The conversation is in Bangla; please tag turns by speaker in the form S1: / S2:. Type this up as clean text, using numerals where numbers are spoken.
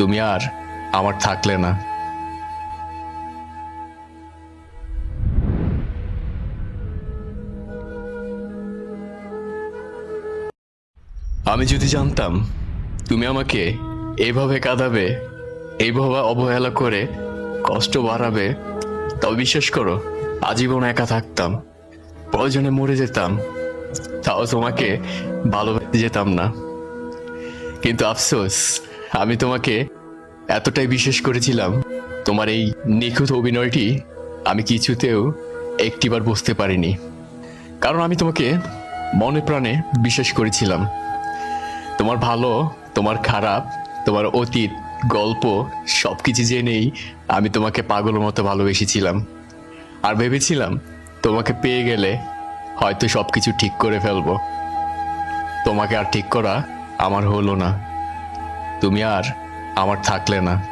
S1: তুমি আর আমার থাকলে না। আমি যদি জানতাম তুমি আমাকে এইভাবে কাঁদাবে, এইভাবে অবহেলা করে কষ্ট বাড়াবে, তবে বিশ্বাস করো আজীবন একা থাকতাম, প্রয়োজনে মরে যেতাম, তাও তোমাকে ভালোবেসে যেতাম না। কিন্তু আফসোস, আমি তোমাকে এতটাই বিশ্বাস করেছিলাম, তোমার এই নিখুঁত অভিনয়টি আমি কিছুতেও একটিবার বুঝতে পারিনি। কারণ আমি তোমাকে মনে প্রাণে বিশ্বাস করেছিলাম। তোমার ভালো, তোমার খারাপ, তোমার অতীত, গল্প সবকিছু জেনেই আমি তোমাকে পাগলের মতো ভালোবেসেছিলাম। আর ভেবেছিলাম তোমাকে পেয়ে গেলে হয়তো সবকিছু ঠিক করে ফেলবো। তোমাকে আর ঠিক করা আমার হলো না। তুমি আর আমার থাকলে না।